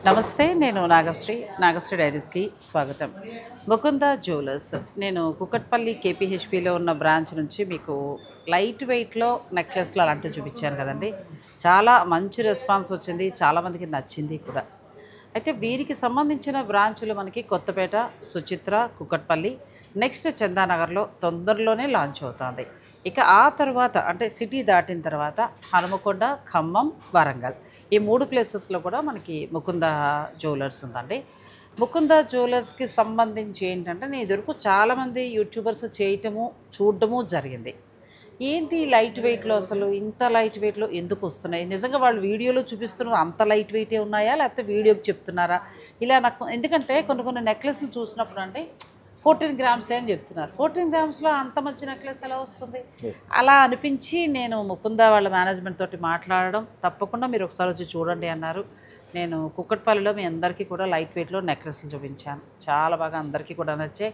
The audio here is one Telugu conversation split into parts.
నమస్తే, నేను నాగశ్రీ డైరీస్కి స్వాగతం. ముకుంద జ్యువెలర్స్, నేను కుకట్పల్లి కేపీహెచ్పిలో ఉన్న బ్రాంచ్ నుంచి మీకు లైట్ వెయిట్లో నెక్లెస్లు అలాంటివి చూపించాను కదండి. చాలా మంచి రెస్పాన్స్ వచ్చింది, చాలామందికి నచ్చింది కూడా. అయితే వీరికి సంబంధించిన బ్రాంచులు మనకి కొత్తపేట, సుచిత్ర, కుకట్పల్లి, నెక్స్ట్ చందానగర్లో తొందరలోనే లాంచ్ అవుతుంది. ఇక ఆ తర్వాత అంటే సిటీ దాటిన తర్వాత హనుమకొండ, ఖమ్మం, వరంగల్ ఈ 3 ప్లేసెస్లో కూడా మనకి ముకుంద జ్యువెలర్స్ ఉందండి. ముకుంద జ్యువెలర్స్కి సంబంధించి ఏంటంటే నేను ఇదివరకు చాలామంది యూట్యూబర్స్ చేయటము చూడటము జరిగింది. ఏంటి లైట్ వెయిట్లో, అసలు ఇంత లైట్ వెయిట్లో ఎందుకు వస్తున్నాయి, నిజంగా వాళ్ళు వీడియోలో చూపిస్తున్నారు అంత లైట్ వెయిటే ఉన్నాయా లేకపోతే వీడియోకి చెప్తున్నారా ఇలా నాకు. ఎందుకంటే కొన్ని నెక్లెస్లు చూసినప్పుడు అంటే 14 గ్రామ్సే అని చెప్తున్నారు. 14 గ్రామ్స్లో అంత మంచి నెక్లెస్ ఎలా వస్తుంది అలా అనిపించి నేను ముకుంద వాళ్ళ మేనేజ్మెంట్ తోటి మాట్లాడడం, తప్పకుండా మీరు ఒకసారి వచ్చి చూడండి అన్నారు. నేను కుక్కట్పల్లిలో మీ అందరికీ కూడా లైట్ వెయిట్లో నెక్లెస్లు చూపించాను, చాలా బాగా అందరికీ కూడా నచ్చాయి.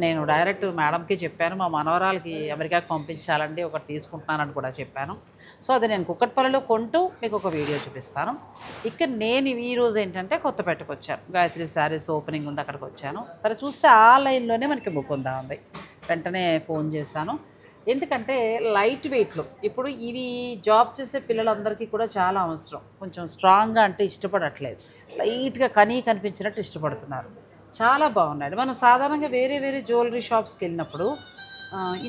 నేను డైరెక్ట్ మేడంకి చెప్పాను, మా మనవరాలకి అమెరికాకి పంపించాలండి, ఒకటి తీసుకుంటున్నానని కూడా చెప్పాను. సో అది నేను కుక్కట్పల్లిలో కొంటూ మీకు ఒక వీడియో చూపిస్తాను. ఇక నేను ఈరోజు ఏంటంటే కొత్తపేటకు వచ్చాను, గాయత్రి శారీస్ ఓపెనింగ్ ఉంది, అక్కడికి వచ్చాను. సరే చూస్తే ఆ లైన్లోనే మనకి ముకుంద ఉంది. వెంటనే ఫోన్ చేశాను, ఎందుకంటే లైట్ వెయిట్లో ఇప్పుడు ఇవి జాబ్ చేసే పిల్లలందరికీ కూడా చాలా అవసరం. కొంచెం స్ట్రాంగ్గా అంటే ఇష్టపడట్లేదు, లైట్గా కనిపించినట్టు ఇష్టపడుతున్నారు. చాలా బాగున్నాయి. మనం సాధారణంగా వేరే జ్యువెలరీ షాప్స్కి వెళ్ళినప్పుడు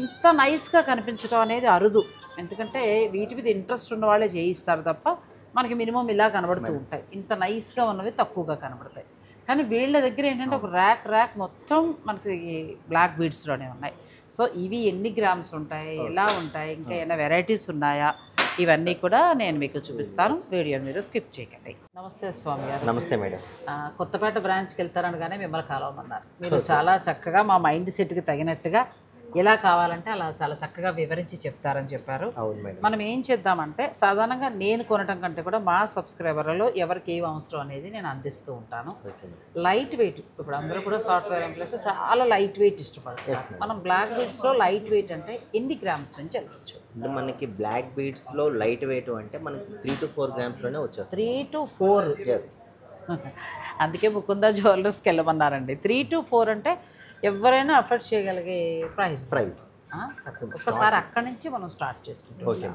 ఇంత నైస్గా కనిపించడం అనేది అరుదు, ఎందుకంటే వీటి మీద ఇంట్రెస్ట్ ఉన్న వాళ్ళే చేయిస్తారు తప్ప మనకి మినిమం ఇలా కనబడుతూ ఉంటాయి. ఇంత నైస్గా ఉన్నవి తక్కువగా కనబడతాయి. కానీ వీళ్ళ దగ్గర ఏంటంటే ఒక ర్యాక్ మొత్తం మనకి బ్లాక్ బీడ్స్లోనే ఉన్నాయి. సో ఇవి ఎన్ని గ్రామ్స్ ఉంటాయి, ఎలా ఉంటాయి, ఇంకా ఏమైనా వెరైటీస్ ఉన్నాయా, ఇవన్నీ కూడా నేను మీకు చూపిస్తాను. వీడియోని మీరు స్కిప్ చేయకండి. నమస్తే స్వామి గారు. నమస్తే మేడం. కొత్తపేట బ్రాంచ్కి వెళ్తారనగానే మిమ్మల్ని కలవమన్నారు. మీరు చాలా చక్కగా మా మైండ్ సెట్కి తగినట్టుగా ఎలా కావాలంటే అలా చాలా చక్కగా వివరించి చెప్తారని చెప్పారు. మనం ఏం చేద్దామంటే సాధారణంగా నేను కొనటం కంటే కూడా మా సబ్స్క్రైబర్లలో ఎవరికి ఏం అవసరం అనేది నేను అందిస్తూ ఉంటాను. లైట్ వెయిట్, ఇప్పుడు అందరూ కూడా సాఫ్ట్వేర్ ఎంప్లాయీస్ చాలా లైట్ వెయిట్ ఇష్టపడతారు. మనం బ్లాక్ బీడ్స్లో లైట్ వెయిట్ అంటే ఎన్ని గ్రామ్స్ నుంచి వెళ్ళచ్చు? మనకి బ్లాక్ బీడ్స్లో లైట్ వెయిట్ అంటే మనకి 3 to 4 గ్రామ్స్లోనే వచ్చేస్తుంది. 3 to 4. ఎస్, అందుకే ముకుంద జ్యువెలర్స్కి వెళ్ళమన్నారండి. 3 to 4 అంటే ఎవరైనా అఫోర్డ్ చేయగలిగే ప్రైస్. ఒక్కసారి అక్కడి నుంచి మనం స్టార్ట్ చేసుకుంటాం. ఓకే,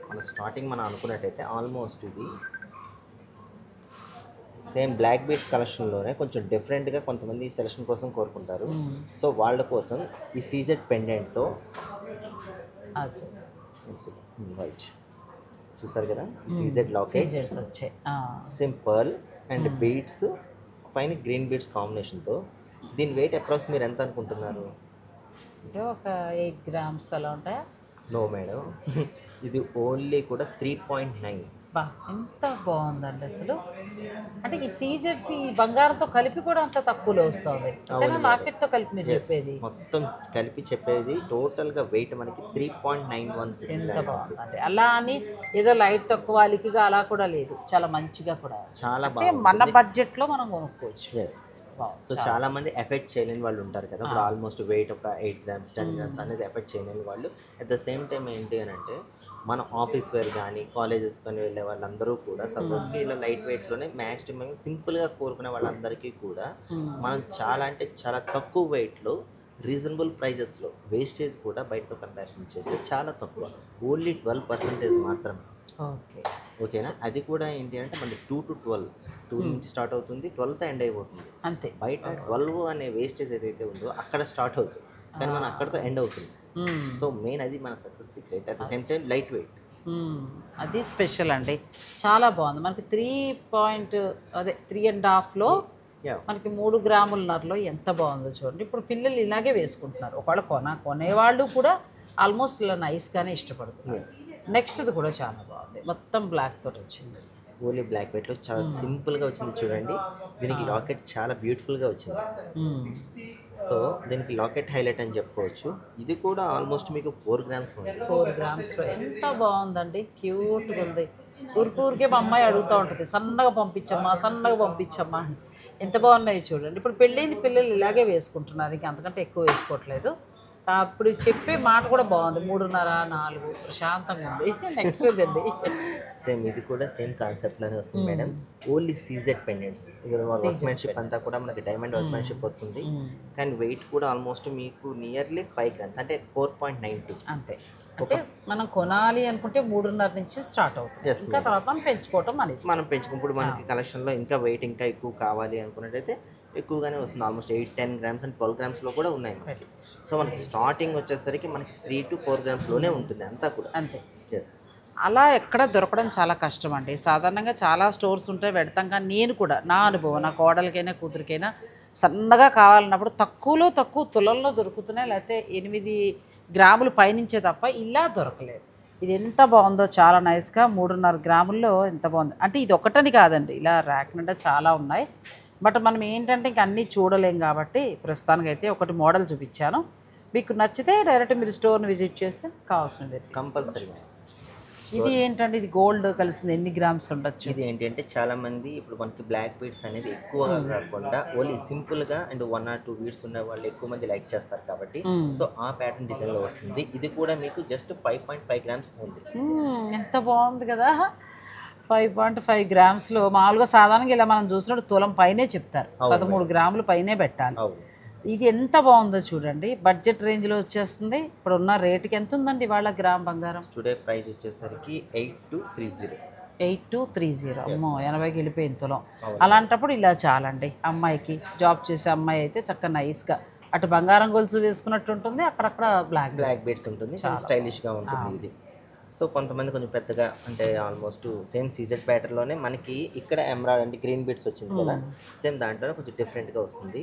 మన స్టార్టింగ్ మనం అనుకున్నట్టయితే ఆల్మోస్ట్ ఇది సేమ్ బ్లాక్ బీడ్స్ కలెక్షన్లోనే కొంచెం డిఫరెంట్గా కొంతమంది సెలెక్షన్ కోసం కోరుకుంటారు. సో వాళ్ళ కోసం ఈ సీజెడ్ పెండెంట్తో వైట్ చూసారు కదా, సీజెడ్ లాకెట్ వచ్చాయి, సేమ్ పర్ల్ అండ్ బీడ్స్ పైన గ్రీన్ బీడ్స్ కాంబినేషన్తో. దీని వెయిట్ అప్రాక్స్ మీరు ఎంత అనుకుంటున్నారు? అంటే ఒక 8 గ్రామ్స్ అలా ఉంటాయా? నో మేడం, ఇది ఓన్లీ కూడా 3.9. బా, ఎంత బాగుందండి అసలు. అంటే ఈ సీజర్స్ ఈ బంగారంతో కలిపి కూడా అంత తక్కువలో వస్తుంది, లాకెట్తో కలిపి మీరు చెప్పేది? మొత్తం కలిపి చెప్పేది టోటల్గా వెయిట్ మనకి 3.916. ఎంత బాగుందండి. అలా అని ఏదో లైట్ తక్కువ వాళ్ళకిగా అలా కూడా లేదు, చాలా మంచిగా కూడా, చాలా బాగుంది. మన బడ్జెట్లో మనం కొనుక్కోవచ్చు. ఎస్. సో చాలా మంది ఎఫెక్ట్ చేయలేని వాళ్ళు ఉంటారు కదా, ఇప్పుడు ఆల్మోస్ట్ వెయిట్ ఒక 8 గ్రామ్స్ 10 గ్రామ్స్ అనేది ఎఫెక్ట్ చేయలేని వాళ్ళు. అట్ ద సేమ్ టైం ఏంటి అని అంటే మన ఆఫీస్ వేర్ కానీ కాలేజెస్ కానీ వెళ్ళే వాళ్ళందరూ కూడా సపోజ్కి ఇలా లైట్ వెయిట్లోనే మ్యాక్సిమం సింపుల్గా కోరుకునే వాళ్ళందరికీ కూడా మనం చాలా అంటే చాలా తక్కువ వెయిట్లో రీజనబుల్ ప్రైజెస్లో వేస్టేజ్ కూడా బయటతో కంపారిజన్ చేస్తే చాలా తక్కువ, ఓన్లీ 12% మాత్రమే. ఓకేనా? అది కూడా ఏంటి అంటే మనకి 2 to 12 నుంచి స్టార్ట్ అవుతుంది, 12తో ఎండ్ అయిపోతుంది అంతే. బయట 12 అనే వేస్టేజ్ ఏదైతే ఉందో అక్కడ స్టార్ట్ అవుతుంది, కానీ మనం అక్కడతో ఎండ్ అవుతుంది. సో మెయిన్ అది మన success secret. At the same time light weight, అది స్పెషల్ అండి. చాలా బాగుంది. మనకి 3.5లో మనకి 3 గ్రాములన్నరలో ఎంత బాగుందో చూడండి. ఇప్పుడు పిల్లలు ఇలాగే వేసుకుంటున్నారు, ఒకవేళ కొనేవాళ్ళు కూడా ఆల్మోస్ట్ ఇలా నైస్గానే ఇష్టపడుతున్నారు. నెక్స్ట్ అది కూడా చాలా బాగుంది, మొత్తం బ్లాక్ తోటి వచ్చింది. ఓన్లీ బ్లాక్ వెయిట్లో చాలా సింపుల్గా వచ్చింది చూడండి. దీనికి లాకెట్ చాలా బ్యూటిఫుల్గా వచ్చింది. సో దీనికి లాకెట్ హైలైట్ అని చెప్పుకోవచ్చు. ఇది కూడా ఆల్మోస్ట్ మీకు 4 గ్రామ్స్ ఉంది. 4 గ్రామ్స్లో ఎంత బాగుందండి, క్యూట్గా ఉంది. ఊరికే మా అమ్మాయి అడుగుతూ ఉంటుంది, సన్నగా పంపించమ్మా అని. ఎంత బాగున్నాయి చూడండి. ఇప్పుడు పెళ్ళైన పిల్లలు ఇలాగే వేసుకుంటున్నారు, ఇంకా అంతకంటే ఎక్కువ వేసుకోవట్లేదు. అప్పుడు చెప్పే మాట కూడా బాగుంది, 3:30 4 ప్రశాంతంగా ఉంది. నెక్స్ట్ చూడండి. సేమ్ ఇది కూడా సేమ్ కాన్సెప్ట్ లోనే వస్తుంది madam. Only CZ pendants, workmanship అంతా కూడా మనకి డైమండ్ వర్క్మెన్షిప్ వస్తుంది. కానీ వెయిట్ కూడా ఆల్మోస్ట్ మీకు నియర్లీ 5 గ్రామ్స్, అంటే 4.92 అంతే. అంటే మనం కొనాలి అనుకుంటే 3:30 నుంచి స్టార్ట్ అవుతుంది. ఇంకా తర్వాత మనం పెంచుకోవటం మనం పెంచుకున్నప్పుడు మనకి కలెక్షన్లో ఇంకా వెయిట్ ఇంకా ఎక్కువ కావాలి అనుకున్నట్టయితే ఎక్కువగానే వస్తుంది. ఆల్మోస్ట్ 8-10 గ్రామ్స్ అండ్ 12 గ్రామ్స్లో కూడా ఉన్నాయి మనకి. సో మనకి స్టార్టింగ్ వచ్చేసరికి మనకి 3 to 4 గ్రామ్స్లోనే ఉంటుంది అంతా కూడా. అంతే. ఎస్. అలా ఎక్కడ దొరకడం చాలా కష్టం అండి. సాధారణంగా చాలా స్టోర్స్ ఉంటాయి, పెడతాం. కానీ నేను కూడా నా అనుభవం, నా కోడలికైనా కూతురికైనా సన్నగా కావాలన్నప్పుడు తక్కువ తులల్లో దొరుకుతున్నాయి, లేకపోతే 8 గ్రాములు పైనుంచే తప్ప ఇలా దొరకలేదు. ఇది ఎంత బాగుందో, చాలా నైస్గా 3.5 గ్రాముల్లో ఎంత బాగుంది. అంటే ఇది ఒకటని కాదండి, ఇలా ర్యాక్ నిండా చాలా ఉన్నాయి. బట్ మనం ఏంటంటే ఇంక అన్నీ చూడలేం కాబట్టి ప్రస్తుతానికి అయితే ఒకటి మోడల్ చూపించాను. మీకు నచ్చితే డైరెక్ట్ మీరు స్టోర్ని విజిట్ చేసి కావాల్సినవి కంపల్సరీ. ఇది ఏంటంటే ఇది గోల్డ్ కలిసింది, ఎన్ని గ్రామ్స్ ఉండొచ్చు? ఇది ఏంటంటే చాలా మంది ఇప్పుడు మనకి బ్లాక్ బీడ్స్ అనేది ఎక్కువగా కాకుండా ఓన్లీ సింపుల్ గా అండ్ 1 or 2 బీడ్స్ ఉన్న వాళ్ళు ఎక్కువ మంది లైక్ చేస్తారు కాబట్టి సో ఆ ప్యాటర్న్ డిజైన్ లో వస్తుంది. ఇది కూడా మీకు జస్ట్ 5.5 గ్రామ్స్ ఉంది. ఎంత బాగుంది కదా. 5.5 గ్రామ్స్లో మామూలుగా సాధారణంగా ఇలా మనం చూసినప్పుడు తులం పైనే చెప్తారు, 13 గ్రాములు పైనే పెట్టాలి. ఇది ఎంత బాగుందో చూడండి. బడ్జెట్ రేంజ్లో వచ్చేస్తుంది. ఇప్పుడు ఉన్న రేటుకి ఎంత ఉందండి ఇవాళ గ్రామ్ బంగారం? టుడే ప్రైస్ వచ్చేసరికి 8230. 8230. అమ్మో, 80కి వెళ్ళిపోయింది తులం. అలాంటప్పుడు ఇలా చాలండి. అమ్మాయికి, జాబ్ చేసే అమ్మాయి అయితే చక్కగా నైస్గా అటు బంగారం గొలుసు వేసుకున్నట్టు ఉంటుంది, అక్కడక్కడ బ్లాక్ బీడ్స్ ఉంటుంది, స్టైలిష్గా ఉంటుంది ఇది. సో కొంతమంది కొంచెం పెద్దగా అంటే ఆల్మోస్ట్ సేమ్ సీజెడ్ ప్యాటర్న్లోనే మనకి ఇక్కడ ఎమరాల్డ్ అంటే గ్రీన్ బీడ్స్ వచ్చింది కదా, సేమ్ దాంట్లోనే కొంచెం డిఫరెంట్గా వస్తుంది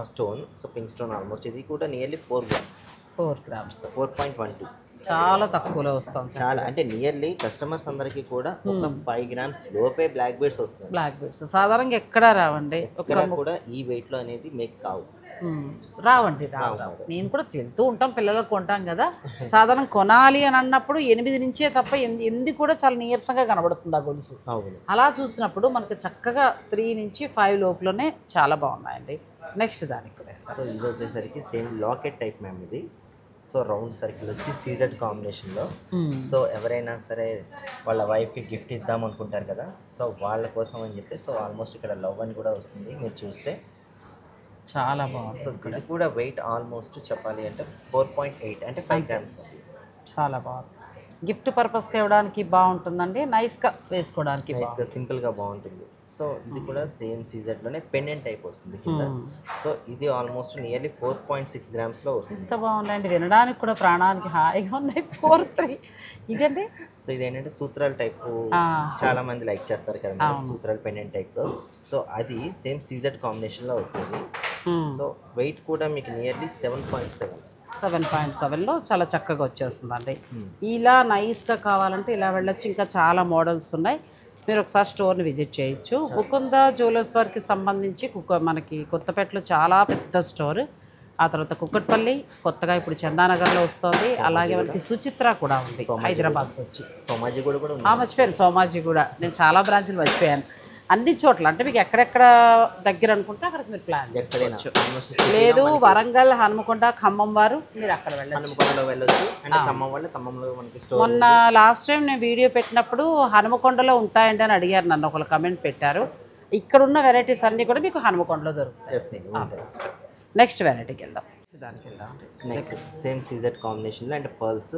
stone. So pink stone almost ఇది కూడా నియర్లీ 4 గ్రామ్స్. 4.12. చాలా తక్కువలో వస్తాం. చాలా అంటే నియర్లీ కస్టమర్స్ అందరికీ కూడా ఒక 5 గ్రామ్స్ లోపే బ్లాక్ బీడ్స్ వస్తుంది. బ్లాక్ బీడ్స్ సాధారణంగా ఎక్కడా రావండి, కూడా ఈ వెయిట్లో అనేది మేక్ కావు. రావండి. నేను కూడా వెళ్తూ ఉంటాం, పిల్లలకు కొంటాం కదా. సాధారణ కొనాలి అని అన్నప్పుడు 8 నుంచే తప్ప 8 కూడా చాలా నీరసంగా కనబడుతుంది ఆ గొలుసు. అలా చూసినప్పుడు మనకి చక్కగా 3 నుంచి 5 లోపులోనే చాలా బాగున్నాయండి. నెక్స్ట్ దానికి సో ఇది వచ్చేసరికి సేమ్ లాకెట్ టైప్ మ్యామ్ ఇది. సో రౌండ్ సర్కిల్ వచ్చి సీజెడ్ కాంబినేషన్లో. సో ఎవరైనా సరే వాళ్ళ వైఫ్కి గిఫ్ట్ ఇద్దాం అనుకుంటారు కదా, సో వాళ్ళ కోసం అని చెప్పి సో ఆల్మోస్ట్ ఇక్కడ లవ్ అని కూడా వస్తుంది మీరు చూస్తే. చాలా బాగుంది. సో ఇది కూడా వెయిట్ ఆల్మోస్ట్ చెప్పాలి అంటే 4.8 అంటే 5 గ్రామ్స్. చాలా బాగుంది. గిఫ్ట్ పర్పస్కి ఇవ్వడానికి బాగుంటుందండి, నైస్గా వేసుకోవడానికి నైస్గా సింపుల్గా బాగుంటుంది. సో ఇది కూడా సేమ్ సీజెడ్లోనే పెండెంట్ టైప్ వస్తుంది కింద. సో ఇది ఆల్మోస్ట్ నియర్లీ 4.6 గ్రామ్స్లో వస్తుంది. ఎంత బాగుందండి, వినడానికి కూడా ప్రాణానికి హాయిగా ఉన్నాయి. 4.3 ఇదండి. సో ఇదేంటంటే సూత్రాల టైప్ చాలా మంది లైక్ చేస్తారు కదా, సూత్రాల పెండెంట్ టైప్. సో అది సేమ్ సీజెడ్ కాంబినేషన్లో వస్తుంది. సో వెయిట్ కూడా మీకు నియర్లీ 7.7లో చాలా చక్కగా వచ్చేస్తుందండి. ఇలా నైస్గా కావాలంటే ఇలా వెళ్ళొచ్చు. ఇంకా చాలా మోడల్స్ ఉన్నాయి, మీరు ఒకసారి స్టోర్ని విజిట్ చేయొచ్చు. ముకుంద జ్యువెలర్స్ వారికి సంబంధించి మనకి కొత్తపేటలో చాలా పెద్ద స్టోర్, ఆ తర్వాత కుక్కట్పల్లి కొత్తగా ఇప్పుడు చందానగర్లో వస్తుంది. అలాగే మనకి సుచిత్ర కూడా ఉంది హైదరాబాద్కి వచ్చి. సోమాజిగూడ కూడా మర్చిపోయాను, సోమాజిగూడ. నేను చాలా బ్రాంచ్లు మర్చిపోయాను. అన్ని చోట్ల అంటే మీకు ఎక్కడెక్కడ దగ్గర అనుకుంటే అక్కడికి మీరు ప్లాన్ చేసుకోవచ్చు. లేదు వరంగల్, హనుమకొండ, ఖమ్మం వారు మీరు అక్కడ వెళ్ళొచ్చు. మొన్న లాస్ట్ టైం నేను వీడియో పెట్టినప్పుడు హనుమకొండలో ఉంటాయండి అని అడిగారు నన్ను, ఒకళ్ళు కమెంట్ పెట్టారు. ఇక్కడ ఉన్న వెరైటీస్ అన్నీ కూడా మీకు హనుమకొండలో దొరుకుతాయి. నెక్స్ట్ వెరైటీకి వెళ్దాం. దానికి వెళ్దాం. నెక్స్ట్ సేమ్ సీజెడ్ కాంబినేషన్లో అండ్ పర్ల్స్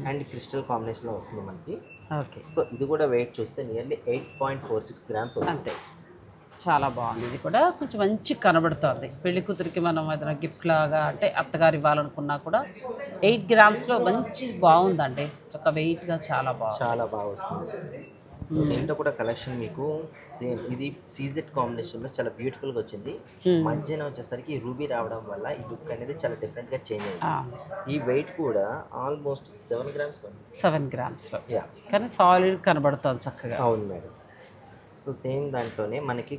అండ్ క్రిస్టల్ కాంబినేషన్లో వస్తుంది మనకి. ఓకే. సో ఇది కూడా వెయిట్ చూస్తే నియర్లీ 8.46 గ్రామ్స్ అంతే. చాలా బాగుంది. ఇది కూడా కొంచెం మంచి కనబడుతుంది. పెళ్లి కూతురికి మనం ఏదైనా గిఫ్ట్ లాగా అంటే అత్తగారు ఇవ్వాలనుకున్నా కూడా 8 గ్రామ్స్లో మంచి బాగుందండి. చక్క వెయిట్గా చాలా బాగా వస్తుంది. దీంట్లో కూడా కలెక్షన్ మీకు సేమ్ ఇది సీజెడ్ కాంబినేషన్లో చాలా బ్యూటిఫుల్గా వచ్చింది. మధ్యన వచ్చేసరికి రూబీ రావడం వల్ల ఈ లుక్ అనేది చాలా డిఫరెంట్గా చేంజ్ అయింది. ఈ వెయిట్ కూడా ఆల్మోస్ట్ 7 గ్రామ్స్. 7 గ్రామ్స్లో కానీ సాలిడ్ కనబడుతుంది చక్కగా. అవును మేడం. సో సేమ్ దాంట్లోనే మనకి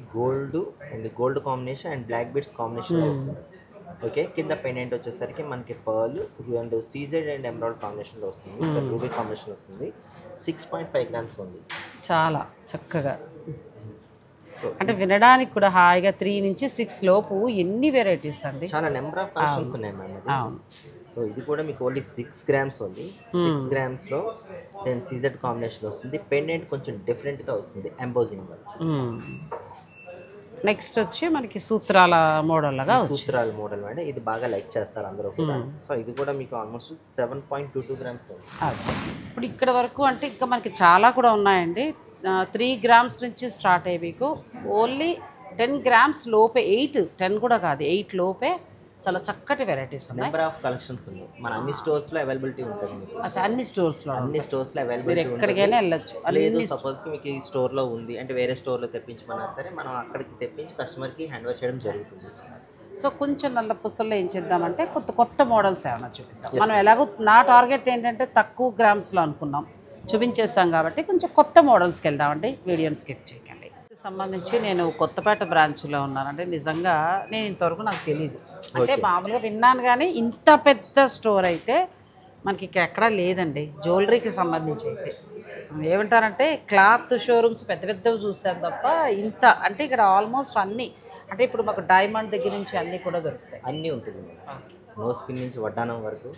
gold combination and black beads combination వస్తుంది. ఓకే. కింద పెండెంట్ వచ్చేసరికి మనకి pearl and CZ and emerald కాంబినేషన్లో వస్తుంది. సో రూబీ కాంబినేషన్ వస్తుంది. 6.5 గ్రామ్స్ ఉంది. చాలా చక్కగా. సో అంటే వినడానికి కూడా హాయిగా 3 నుంచి 6 లోపు ఎన్ని వెరైటీస్ అండి, చాలా నెంబర్ ఆఫ్ కలెక్షన్స్ ఉన్నాయి మ్యామ్. అవును. సో ఇది కూడా మీకు ఓన్లీ 6 గ్రామ్స్ ఓన్లీ 6 గ్రామ్స్లో సేమ్ సీజెడ్ కాంబినేషన్ వస్తుంది. పెండెంట్ కొంచెం డిఫరెంట్గా వస్తుంది ఎంబోజింగ్ వల్ల. నెక్స్ట్ వచ్చి మనకి సూత్రాల మోడల్ లాగా సూత్రాల మోడల్ మేడం, ఇది బాగా లైక్ చేస్తారు అందరూ కూడా. సో ఇది కూడా మీకు ఆల్మోస్ట్ 7.22 గ్రామ్స్. ఇప్పుడు ఇక్కడ వరకు అంటే ఇంకా మనకి చాలా కూడా ఉన్నాయండి. 3 గ్రామ్స్ నుంచి స్టార్ట్ అయ్యి మీకు ఓన్లీ 10 గ్రామ్స్ లోపే 10 కూడా కాదు 8 లోపే చాలా చక్కటి వెరైటీస్ ఉన్నాయి. నెంబర్ ఆఫ్ కలెక్షన్స్ ఉన్నాయి. మన అన్ని స్టోర్స్లో అవైలబిలిటీ ఉంటుంది మీకు. అన్ని స్టోర్స్లో అవైలబిలిటీ ఎక్కడికైనా వెళ్ళొచ్చు. లేదు సపోజ్కి మీకు ఈ స్టోర్లో ఉంది అంటే వేరే స్టోర్లో తెప్పించమన్నా సరే మనం అక్కడికి తెప్పించి కస్టమర్కి హ్యాండ్ ఓవర్ చేయడం జరుగుతుంది. సో కొంచెం నల్ల పుస్తల్లో ఏం చేద్దామంటే కొత్త మోడల్స్ ఏమైనా చూపిద్దాం. మనం ఎలాగో నా టార్గెట్ ఏంటంటే తక్కువ గ్రామ్స్లో అనుకున్నాం, చూపించేస్తాం కాబట్టి కొంచెం కొత్త మోడల్స్కి వెళ్దామండి. వీడియోని స్కిప్ చేయకండి. సంబంధించి నేను కొత్తపేట బ్రాంచ్లో ఉన్నానంటే నిజంగా నేను ఇంతవరకు నాకు తెలియదు. అంటే మామూలుగా విన్నాను కానీ ఇంత పెద్ద స్టోర్ అయితే మనకి ఇక్కడ ఎక్కడా లేదండి. జ్యువెలరీకి సంబంధించి అయితే ఏమంటారంటే క్లాత్ షోరూమ్స్ పెద్ద పెద్దవి చూసాను తప్ప ఇంత అంటే ఇక్కడ ఆల్మోస్ట్ అన్నీ అంటే ఇప్పుడు మాకు డైమండ్ దగ్గర నుంచి అన్నీ కూడా దొరుకుతాయి. అన్నీ ఉంటుంది. నో స్పిన్ నుంచి వడ్డానం వరకు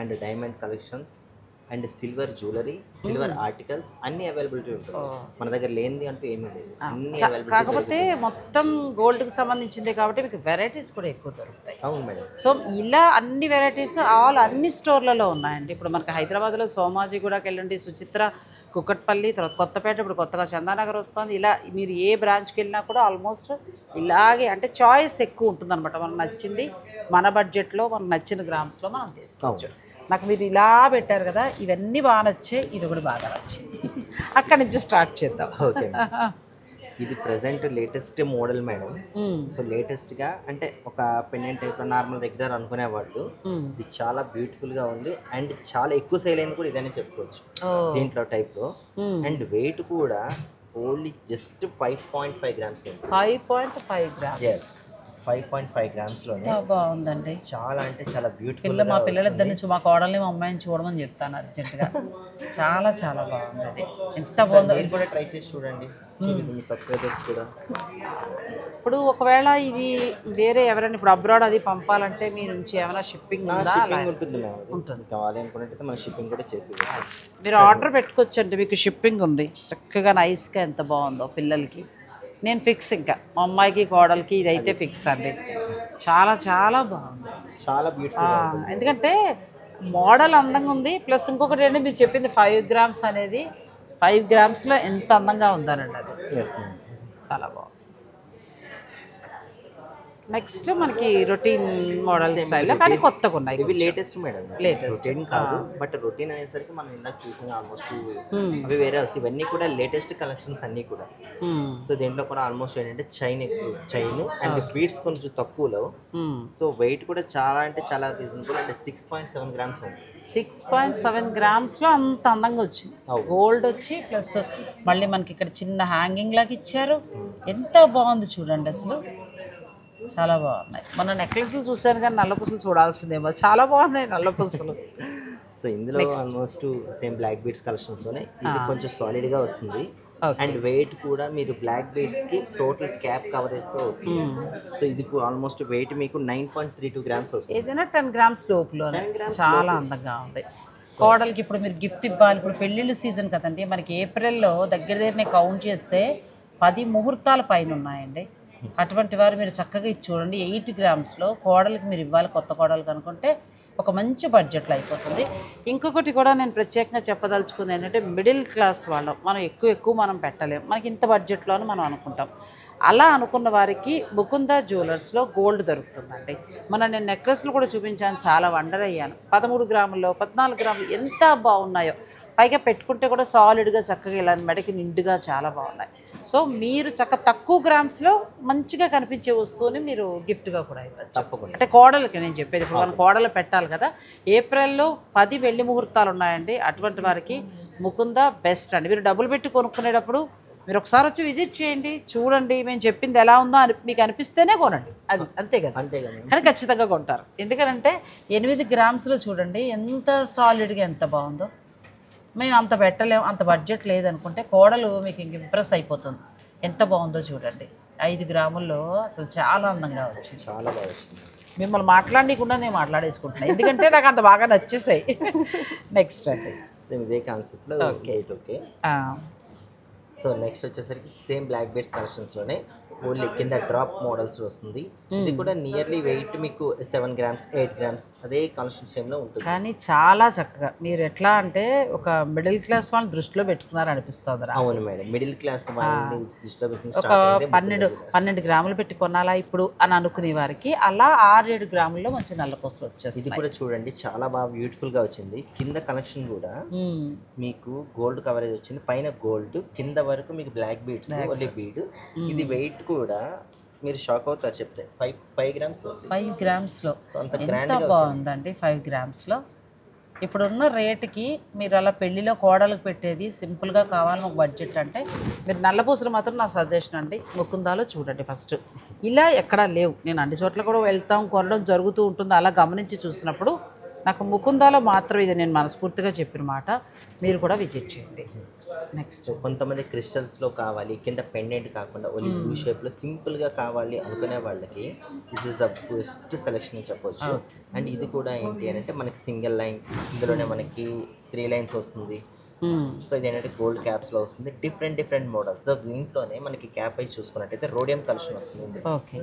and diamond collections and silver jewellery, silver articles అన్ని అవైలబిలిటీ ఉంటుంది. మన దగ్గర లేనిది అంటూ ఏమీ లేదు, అన్ని అవైలబిలిటీ. కాకపోతే మొత్తం గోల్డ్కి సంబంధించింది కాబట్టి మీకు వెరైటీస్ కూడా ఎక్కువ దొరుకుతాయి. అవును మేడం. సో ఇలా అన్ని వెరైటీస్ అన్ని స్టోర్లలో ఉన్నాయండి. ఇప్పుడు మనకి హైదరాబాద్లో సోమాజిగూడకి వెళ్ళండి, సుచిత్ర, కుక్కట్పల్లి, తర్వాత కొత్తపేట, ఇప్పుడు కొత్తగా చందానగర్ వస్తుంది. ఇలా మీరు ఏ బ్రాంచ్కి వెళ్ళినా కూడా ఆల్మోస్ట్ ఇలాగే అంటే చాయిస్ ఎక్కువ ఉంటుందన్నమాట. మనకు నచ్చింది మన బడ్జెట్లో మనకు నచ్చిన గ్రామ్స్లో మనం తీసుకోవచ్చు. నాకు మీరు ఇలా పెట్టారు కదా, ఇవన్నీ బాగా నచ్చాయి, ఇది కూడా బాగా నచ్చింది. అక్కడి నుంచి స్టార్ట్ చేద్దాం. ఓకే. ఇది present latest model madam. So లేటెస్ట్గా అంటే ఒక పెండెంట్ టైప్ నార్మల్ రెగ్యులర్ అనుకునేవాళ్ళు ఇది చాలా బ్యూటిఫుల్గా ఉంది అండ్ చాలా ఎక్కువ సేల్ అయింది కూడా ఇదనే చెప్పుకోవచ్చు దీంట్లో టైప్లో. అండ్ వెయిట్ కూడా ఓన్లీ జస్ట్ 5.5 గ్రామ్స్. 5.5 గ్రామ్స్. 5.5 గ్రామ్స్లోనే బాగుందండి. చాలా అంటే చాలా బ్యూటిఫుల్. మా పిల్లలిద్దరి నుంచి మా కోడల్ని మా అమ్మాయిని చూడమని చెప్తాను అర్జెంటుగా. చాలా చాలా బాగుంది. అది ఎంత బాగుందో మీరు కూడా ట్రై చేసి చూడండి, మీ సబ్స్క్రైబర్స్ కూడా. ఇప్పుడు ఒకవేళ ఇది వేరే ఎవరైనా ఇప్పుడు అబ్రాడ్ అది పంపాలంటే మీ నుంచి ఏమైనా షిప్పింగ్ ఉందా? ఉంటుంది. కావాలి అనుకున్నట్టయితే మన షిప్పింగ్ కూడా చేసి మీరు ఆర్డర్ పెట్టుకోవచ్చు అండి. మీకు షిప్పింగ్ ఉంది చక్కగా నైస్గా. ఎంత బాగుందో పిల్లలకి. నేను ఫిక్స్ ఇంకా మా అమ్మాయికి కోడలికి ఇదైతే ఫిక్స్ అండి. చాలా చాలా బాగుంది, చాలా బ్యూటిఫుల్. ఎందుకంటే మోడల్ అందంగా ఉంది. ప్లస్ ఇంకొకటి ఏంటి మీరు చెప్పింది 5 గ్రామ్స్ అనేది 5 గ్రామ్స్లో ఎంత అందంగా ఉందనండి. అది చాలా బాగుంది. నెక్స్ట్ మనకి రొటీన్ మోడల్ స్టైల్లో కానీ కొత్తగా ఉన్నాయి. ఇవి లేటెస్ట్ మేడం, లేటెస్ట్ కాదు. బట్ రొటీన్ అనేసరికి మనం ఇందాక చూసాం ఆల్మోస్ట్ అవి వేరే వస్తాయి. ఇవన్నీ కూడా లేటెస్ట్ కలెక్షన్స్ అన్నీ కూడా. సో దీంట్లో కూడా ఆల్మోస్ట్ ఏంటంటే చైన్ అండ్ బీడ్స్ కొంచెం తక్కువలో. సో వెయిట్ కూడా చాలా అంటే చాలా రీజనబుల్ అంటే 6.7 గ్రామ్స్ ఉంది. 6.7 గ్రామ్స్లో అంత అందంగా వచ్చింది. గోల్డ్ వచ్చి ప్లస్ మళ్ళీ మనకి ఇక్కడ చిన్న హ్యాంగింగ్ లాగా ఇచ్చారు. ఎంత బాగుంది చూడండి, అసలు చాలా బాగున్నాయి. మన నెక్లెస్లు చూసాను కానీ నల్ల పూసలు చూడాల్సిందేమో, చాలా బాగున్నాయి నల్ల పూసలు. సో ఇందులో almost same black beads collections లోనే ఇది కొంచెం సాలిడ్ గా వస్తుంది. అండ్ వెయిట్ కూడా మీరు బ్లాక్ బీడ్స్ కి టోటల్ క్యాప్ కవరేజ్ తో వస్తుంది. సో ఇది ఆల్మోస్ట్ వెయిట్ మీకు 9.32 గ్రామ్స్ వస్తుంది. ఏదైనా 10 గ్రామ్స్ లోపల చాలా అందంగా ఉంది. కోడలికి ఇప్పుడు మీరు గిఫ్ట్ ఇవ్వాలి. ఇప్పుడు పెళ్ళిళ్ళ సీజన్ కదండి, మనకి ఏప్రిల్లో దగ్గర కౌంట్ చేస్తే 10 ముహూర్తాల పైన ఉన్నాయండి. అటువంటి వారు మీరు చక్కగా ఇది చూడండి. 8 గ్రామ్స్లో కోడలికి మీరు ఇవ్వాలి, కొత్త కోడలికి అనుకుంటే ఒక మంచి బడ్జెట్లో అయిపోతుంది. ఇంకొకటి కూడా నేను ప్రత్యేకంగా చెప్పదలుచుకుంది ఏంటంటే మిడిల్ క్లాస్ వాళ్ళం మనం ఎక్కువ మనం పెట్టలేం, మనకి ఇంత బడ్జెట్లోనే మనం అనుకుంటాం. అలా అనుకున్న వారికి ముకుంద జ్యువెలర్స్లో గోల్డ్ దొరుకుతుందండి. నేను నెక్లెస్లు కూడా చూపించాను, చాలా వండర్ అయ్యాను. 13 గ్రాముల్లో 14 గ్రాములు ఎంత బాగున్నాయో. పైగా పెట్టుకుంటే కూడా సాలిడ్గా చక్కగా ఇలా మెడకి నిండుగా చాలా బాగున్నాయి. సో మీరు తక్కువ గ్రామ్స్లో మంచిగా కనిపించే వస్తువుని మీరు గిఫ్ట్గా కూడా ఇవ్వచ్చు. తప్పకుండా. అంటే కోడలకి నేను చెప్పేది, ఇప్పుడు మనం కోడలు పెట్టాలి కదా. ఏప్రిల్లో 10 వెళ్లి ముహూర్తాలు ఉన్నాయండి. అటువంటి వారికి ముకుంద బెస్ట్ అండి. మీరు డబ్బులు పెట్టి కొనుక్కునేటప్పుడు మీరు ఒకసారి వచ్చి విజిట్ చేయండి, చూడండి, మేము చెప్పింది ఎలా ఉందో మీకు అనిపిస్తేనే కొనండి. అది అంతే కదా, కానీ ఖచ్చితంగా కొంటారు. ఎందుకంటే 8 గ్రామ్స్లో చూడండి ఎంత సాలిడ్గా ఎంత బాగుందో. మేము అంత పెట్టలేము, అంత బడ్జెట్ లేదనుకుంటే కోడలు మీకు ఇంక ఇంప్రెస్ అయిపోతుంది. ఎంత బాగుందో చూడండి. 5 గ్రాముల్లో అసలు చాలా అందంగా వచ్చింది, చాలా బాగా వచ్చింది. మిమ్మల్ని మాట్లాడకుండా నేను మాట్లాడేసుకుంటున్నాను, ఎందుకంటే నాకు అంత బాగా నచ్చేసాయి. నెక్స్ట్ అండి సేమ్ ఇదే కాన్సెప్ట్లో వెయిట్ ఓకే. సో నెక్స్ట్ వచ్చేసరికి సేమ్ బ్లాక్ బెడ్స్ కలెక్షన్స్లోనే ఓన్లీ కింద డ్రాప్ మోడల్స్ వస్తుంది. ఇది కూడా నియర్లీ వెయిట్ మీకు 7 grams 8 grams అదే కలెక్షన్ సేమ్లో ఉంటుంది. కానీ చాలా చక్కగా మీరు ఎట్లా అంటే ఒక మిడిల్ క్లాస్ వాళ్ళని దృష్టిలో పెట్టుకున్నారు అనిపిస్తుంది. అవును మేడం, మిడిల్ క్లాస్ దృష్టిలో పెట్టుకుని ఒక 12 గ్రాములు పెట్టి కొనాలా ఇప్పుడు అని అనుకునే వారికి అలా 6-7 గ్రాముల్లో మంచి నల్లపూసలు వచ్చేస్తాయి. ఇది కూడా చూడండి చాలా బాగా బ్యూటిఫుల్ గా వచ్చింది. కింద కలెక్షన్ కూడా మీకు గోల్డ్ కవరేజ్ వచ్చింది, పైన గోల్డ్, కింద వరకు మీకు బ్లాక్ బీడ్స్ ఓన్లీ బీడ్. ఇది వెయిట్ కూడా మీరు షాక్ అవుతారు చెప్తే 5 grams 5 గ్రామ్స్లో ఎంత బాగుందండి. 5 గ్రామ్స్లో ఇప్పుడున్న రేటుకి మీరు అలా పెళ్లిలో కోడలకు పెట్టేది సింపుల్గా కావాలని ఒక బడ్జెట్ అంటే మీరు నల్లపూసలు మాత్రం నా సజెషన్ అండి, ముకుందాలో చూడండి ఫస్ట్. ఇలా ఎక్కడా లేవు, నేను అన్ని చోట్ల కూడా వెళ్తాం కొనడం జరుగుతూ ఉంటుంది, అలా గమనించి చూసినప్పుడు నాకు ముకుందాలో మాత్రం ఇది నేను మనస్ఫూర్తిగా చెప్పిన మాట, మీరు కూడా విజిట్ చేయండి. నెక్స్ట్ కొంతమంది క్రిస్టల్స్లో కావాలి, కింద పెండెంట్ కాకుండా ఓన్లీ బ్లూ షేప్లో సింపుల్గా కావాలి అనుకునే వాళ్ళకి this is the best selection అని చెప్పొచ్చు. అండ్ ఇది కూడా ఏంటి అని అంటే మనకి సింగిల్ లైన్, ఇందులోనే మనకి 3 lines వస్తుంది. సో ఇది ఏంటంటే గోల్డ్ క్యాప్స్లో వస్తుంది, డిఫరెంట్ మోడల్స్. సో దీంట్లోనే మనకి క్యాప్ వైజ్ చూసుకున్నట్టయితే రోడియం కలెక్షన్ వస్తుంది. ఓకే,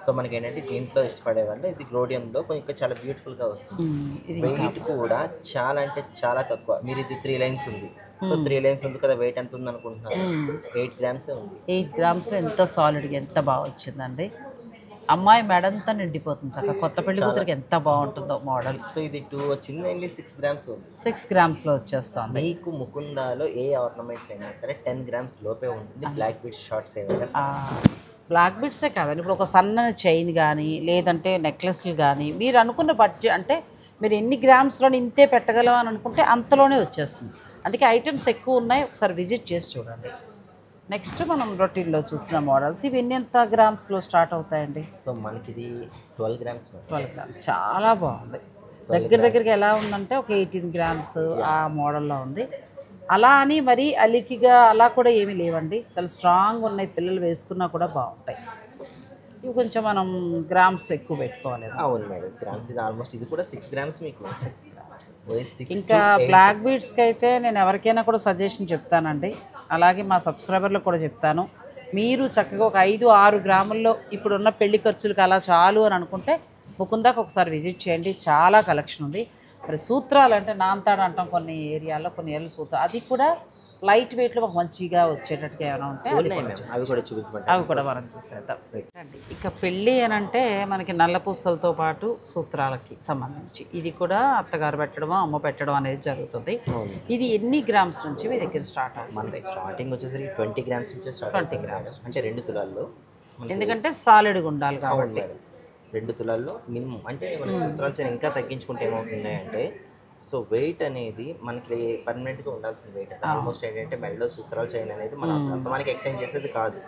సో మనకి ఏంటంటే దీంట్లో ఇష్టపడే వాళ్ళు ఇది రోడియంలో కొంచెం చాలా బ్యూటిఫుల్గా వస్తుంది. వెయిట్ కూడా చాలా అంటే చాలా తక్కువ. మీరు ఇది 3 lines ఉంది, సో 3 lines ఉంది కదా, వెయిట్ ఎంత ఉంది అనుకుంటున్నారు? 8 grams ఉంది. 8 గ్రామ్స్లో ఎంత సాలిడ్గా ఎంత బాగా వచ్చిందండి. అమ్మాయి మెడంతా నిండిపోతుంది చక్కగా, కొత్త పెళ్లి కూతురికి ఎంత బాగుంటుందో మోడల్. సో ఇది 2 వచ్చింది, ఓన్లీ 6 grams ఉంది. 6 గ్రామ్స్లో వచ్చేస్తాం. మీకు ముకుందాలో ఏ ఆర్నమెంట్స్ అయినా సరే 10 grams లోపే ఉంటుంది. బ్లాక్ బీట్ షార్ట్స్ ఏమైనా బ్లాక్ బీడ్సే కాదండి, ఇప్పుడు ఒక సన్నని చైన్ కానీ లేదంటే నెక్లెస్లు కానీ మీరు అనుకున్న బడ్జెట్ అంటే మీరు ఎన్ని గ్రామ్స్లో ఇంతే పెట్టగలం అని అనుకుంటే అంతలోనే వచ్చేస్తుంది. అందుకే ఐటమ్స్ ఎక్కువ ఉన్నాయి, ఒకసారి విజిట్ చేసి చూడండి. నెక్స్ట్ మనం రొటీన్లో చూస్తున్న మోడల్స్ ఇవి ఎంత గ్రామ్స్లో స్టార్ట్ అవుతాయండి? సో మనకి ఇది 12 grams. 12 గ్రామ్స్ చాలా బాగుంది. దగ్గరికి ఎలా ఉందంటే ఒక 18 గ్రామ్స్ ఆ మోడల్లో ఉంది. అలా అని మరీ అలికిగా అలా కూడా ఏమీ లేవండి, చాలా స్ట్రాంగ్ ఉన్నాయి, పిల్లలు వేసుకున్నా కూడా బాగుంటాయి. ఇవి కొంచెం మనం గ్రామ్స్ ఎక్కువ పెట్టుకోవాలి. అవును మేడం, గ్రామ్స్ ఇది ఆల్మోస్ట్ ఇది కూడా 6 grams మీకు. 6 గ్రామ్స్. 6 ఇంకా బ్లాక్ బీడ్స్కి అయితే నేను ఎవరికైనా కూడా సజెషన్ చెప్తానండి, అలాగే మా సబ్స్క్రైబర్లకు కూడా చెప్తాను. మీరు చక్కగా ఒక 5-6 గ్రాముల్లో ఇప్పుడున్న పెళ్లి ఖర్చులకు అలా చాలు అని అనుకుంటే ముకుందాకు ఒకసారి విజిట్ చేయండి, చాలా కలెక్షన్ ఉంది. మరి సూత్రాలు అంటే నాంతాడు అంటాం కొన్ని ఏరియాలో, కొన్ని ఏళ్ళ సూత్రాలు, అది కూడా లైట్ వెయిట్లో మాకు మంచిగా వచ్చేటట్టుగా ఏమైనా ఉంటే అవి కూడా చూపించమంటే అవి కూడా మనం చూసేద్దాం. ఇక పెళ్ళి అని అంటే మనకి నల్లపూసలతో పాటు సూత్రాలకి సంబంధించి ఇది కూడా అత్తగారు పెట్టడం అమ్మ పెట్టడం అనేది జరుగుతుంది. ఇది ఎన్ని గ్రామ్స్ నుంచి మీ దగ్గర స్టార్ట్ అవుతుంది? స్టార్టింగ్ వచ్చేసరికి 20 grams నుంచి స్టార్ట్. 20 గ్రామ్స్ అంటే 2 తులాల్లో, ఎందుకంటే సాలిడ్గా ఉండాలి కాబట్టి 2 తులాల్లో మినిమం. అంటే మన సూత్రాలు చైన్ ఇంకా తగ్గించుకుంటే ఏమవుతుంది అంటే సో వెయిట్ అనేది మనకి పర్మనెంట్గా ఉండాల్సిన వెయిట్. ఆల్మోస్ట్ ఏంటంటే మెడలో సూత్రాలు చైన్ అనేది మనం అంత మనకి ఎక్స్చేంజ్ చేసేది కాదు.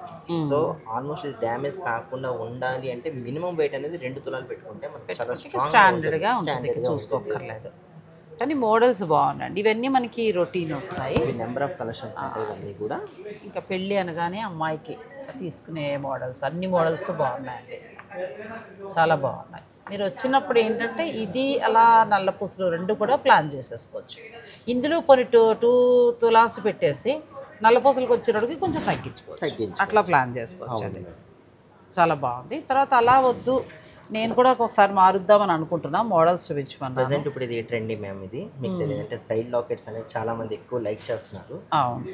సో ఆల్మోస్ట్ ఇది డ్యామేజ్ కాకుండా ఉండాలి అంటే మినిమం వెయిట్ అనేది 2 తులాలు పెట్టుకుంటే మనకి చాలా స్టాండర్డ్గా ఉంటుంది, చూసుకోక్కర్లేదు. కానీ మోడల్స్ బాగున్నాయండి, ఇవన్నీ మనకి రొటీన్ వస్తాయి. నెంబర్ ఆఫ్ కలెక్షన్స్ ఉంటాయి ఇవన్నీ కూడా. ఇంకా పెళ్ళి అనగానే అమ్మాయికి తీసుకునే మోడల్స్ అన్ని మోడల్స్ బాగున్నాయండి, చాలా బాగున్నాయి. మీరు వచ్చినప్పుడు ఏంటంటే ఇది అలా నల్లపూసలు 2 కూడా ప్లాన్ చేసేసుకోవచ్చు. ఇందులో కొన్ని 2 తులాస్ పెట్టేసి నల్లపూసలకు వచ్చేటప్పటికి కొంచెం తగ్గించుకోవచ్చు, అట్లా ప్లాన్ చేసుకోవచ్చు అండి. చాలా బాగుంది. తర్వాత అలా వద్దు నేను కూడా ఒకసారి మారుద్దామని అనుకుంటున్నా, మోడల్స్ చూపించమన్నా. ప్రెసెంట్ ఇప్పుడు ఇది ట్రెండీ మ్యామ్, ఇది మీకు తెలియదు అంటే సైడ్ లాకెట్స్ అనేది చాలా మంది ఎక్కువ లైక్ చేస్తున్నారు.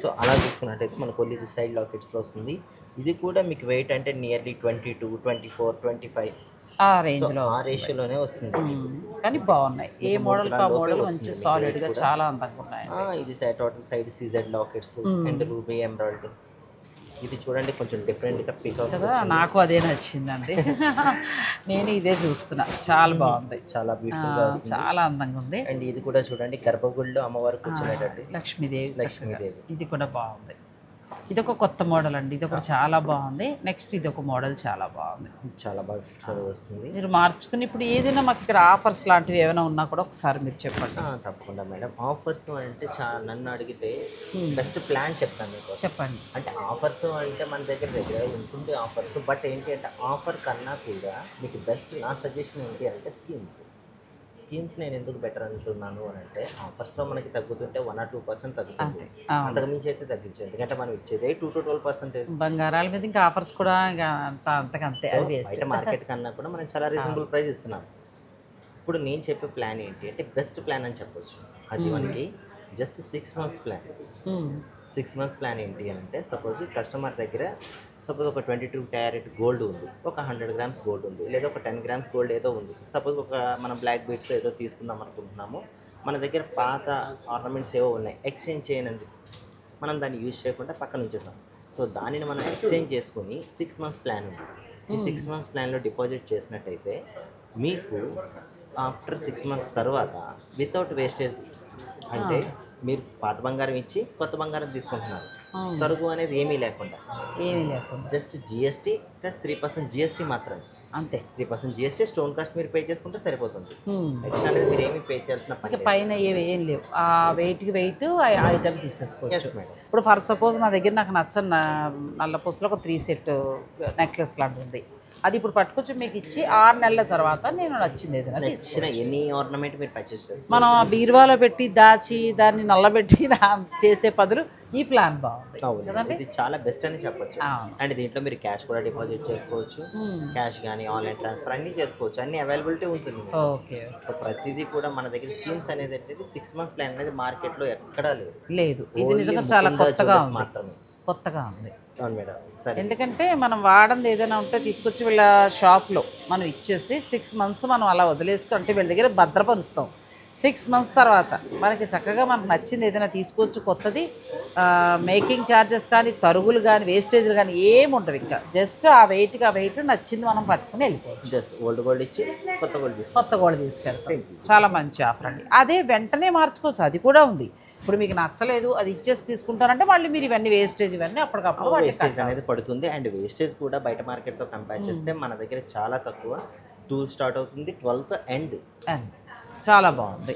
సో అలా చూసుకున్నట్టయితే మనకు ఓన్లీ ఇది సైడ్ లాకెట్స్లో వస్తుంది. ఇది కూడా మీకు వెయిట్ అంటే నియర్లీ 22, 24, 25 ఆ రేంజ్లో ఆ రేషియోలోనే వస్తుంది. కానీ బాగున్నాయి, ఏ మోడల్ ఆ మోడల్ మంచి సాలిడ్గా చాలా అందంగా ఉన్నాయి. ఇది total side CZ lockets and ruby emerald. ఇది చూడండి కొంచెం డిఫరెంట్గా పికప్ కదా, నాకు అదే నచ్చిందండి. నేను ఇదే చూస్తున్నా, చాలా బాగుంది, చాలా బ్యూటిఫుల్గా చాలా అందంగా ఉంది. అండ్ ఇది కూడా చూడండి గర్భగుడిలో అమ్మవారికి కూర్చునేటట్టు లక్ష్మీదేవి. ఇది కూడా బాగుంది. ఇదొక కొత్త మోడల్ అండి, ఇది ఒకటి చాలా బాగుంది. నెక్స్ట్ ఇది ఒక మోడల్ చాలా బాగుంది, చాలా బాగా ఫిట్ వస్తుంది. మీరు మార్చుకుని ఇప్పుడు ఏదైనా మాకు ఇక్కడ ఆఫర్స్ లాంటివి ఏమైనా ఉన్నా కూడా ఒకసారి మీరు చెప్పండి. తప్పకుండా మేడం. ఆఫర్స్ అంటే నన్ను అడిగితే బెస్ట్ ప్లాన్ చెప్తాను మీకు. చెప్పండి. అంటే ఆఫర్స్ అంటే మన దగ్గర రెగ్యులర్ ఉంటుంది ఆఫర్స్, బట్ ఏంటి అంటే ఆఫర్ కన్నా కూడా మీకు బెస్ట్ నా సజెషన్ ఏంటి అంటే స్కీమ్స్ నేను ఎందుకు బెటర్ అంటున్నాను అని అంటే ఆఫర్స్లో మనకి తగ్గుతుంటే 1 or 2% తగ్గుతుంది, అంతకుమించి అయితే తగ్గించు. ఎందుకంటే మనం ఇచ్చేదే 2 to 12%. బంగారాల మీద ఇంకా ఆఫర్స్ కూడా అంతకంతే. బయట మార్కెట్ కన్నా కూడా మనం చాలా రీజనబుల్ ప్రైస్ ఇస్తున్నాం. ఇప్పుడు నేను చెప్పే ప్లాన్ ఏంటి అంటే బెస్ట్ ప్లాన్ అని చెప్పొచ్చు. అది మనకి just 6 months plan. 6 months plan ఏంటి అంటే సపోజ్ కస్టమర్ దగ్గర సపోజ్ ఒక 22 క్యారెట్ గోల్డ్ ఉంది, ఒక 100 grams గోల్డ్ ఉంది, లేదా ఒక 10 grams గోల్డ్ ఏదో ఉంది. సపోజ్ ఒక మనం బ్లాక్ బీడ్స్ ఏదో తీసుకుందాం అనుకుంటున్నాము, మన దగ్గర పాత ఆర్నమెంట్స్ ఏవో ఉన్నాయి, ఎక్స్చేంజ్ చేయనందుకు మనం దాన్ని యూజ్ చేయకుండా పక్కన ఉంచేసాం. సో దానిని మనం ఎక్స్చేంజ్ చేసుకొని 6 months ప్లాన్ ఉంది. ఈ 6 months ప్లాన్లో డిపాజిట్ చేసినట్టయితే మీకు ఆఫ్టర్ 6 months తర్వాత వితౌట్ వేస్టేజ్, అంటే మీరు పాత బంగారం ఇచ్చి కొత్త బంగారం తీసుకుంటున్నారు, తరుగు అనేది ఏమీ లేకుండా జస్ట్ జిఎస్టీ ప్లస్ 3% జిఎస్టీ మాత్రమే. అంతే, 3% జిఎస్టీ స్టోన్ కాస్ట్ మీరు పే చేసుకుంటే సరిపోతుంది. ఎక్స్ట్రా అనేది మీరు ఏమీ పే చేయాల్సిన పని పైన ఏం లేవు. ఆ వెయిట్కి వెయిట్ ఐటమ్ తీసేసుకోవచ్చు. ఇప్పుడు ఫర్ సపోజ్ నా దగ్గర నాకు నచ్చని నల్ల పూసలో ఒక 3 set నెక్లెస్ లాంటిది ఉంది, అది ఇప్పుడు పట్టుకొచ్చి మీకు ఇచ్చి 6 నెలల తర్వాత నేను నచ్చింది ఏదైనా ఎనీ ఆర్నమెంట్ మీరు పర్చేస్ చేసుకోవచ్చు. మనం బీరువాలో పెట్టి దాచి దాన్ని నల్లబెట్టి చేసే బదులు ఈ ప్లాన్ బాగుంది. ఇది చాలా బెస్ట్ అని చెప్పొచ్చు. అండ్ దీంట్లో మీరు క్యాష్ కూడా డిపాజిట్ చేసుకోవచ్చు, క్యాష్ కానీ ఆన్లైన్ ట్రాన్స్ఫర్ అన్ని చేసుకోవచ్చు, అన్ని అవైలబిలిటీ ఉంటుంది. ఓకే. సో ప్రతిదీ కూడా మన దగ్గర స్కీమ్స్ అనేది ఏంటంటే 6 months ప్లాన్ అనేది మార్కెట్లో ఎక్కడా లేదు. ఇది నిజంగా చాలా కొత్తగా మాత్రమే కొత్తగా ఉంది. ఎందుకంటే మనం వాడంది ఏదైనా ఉంటే తీసుకొచ్చి వీళ్ళ షాప్లో మనం ఇచ్చేసి 6 months మనం అలా వదిలేసుకుంటే వీళ్ళ దగ్గర భద్రపరుస్తాం. 6 months తర్వాత మనకి చక్కగా మనకు నచ్చింది ఏదైనా తీసుకోవచ్చు కొత్తది. మేకింగ్ ఛార్జెస్ కానీ తరుగులు కానీ వేస్టేజ్లు కానీ ఏమి ఉండవు. ఇంకా జస్ట్ ఆ వెయిట్ నచ్చింది మనం పట్టుకుని వెళ్ళిపోవచ్చు. జస్ట్ ఓల్డ్ గోల్డ్ ఇచ్చి కొత్త గోల్డ్ తీసుకెళ్తాం. చాలా మంచి ఆఫర్ అండి. అదే వెంటనే మార్చుకోవచ్చు, అది కూడా ఉంది. ఇప్పుడు మీకు నచ్చలేదు అది ఇచ్చేసి తీసుకుంటారంటే మళ్ళీ మీరు ఇవన్నీ వేస్టేజ్ ఇవన్నీ అప్పటికప్పుడు వేస్టేజ్ అనేది పడుతుంది. అండ్ వేస్టేజ్ కూడా బయట మార్కెట్తో కంపేర్ చేస్తే మన దగ్గర చాలా తక్కువ. 2 స్టార్ట్ అవుతుంది, 12th ఎండ్. చాలా బాగుంది.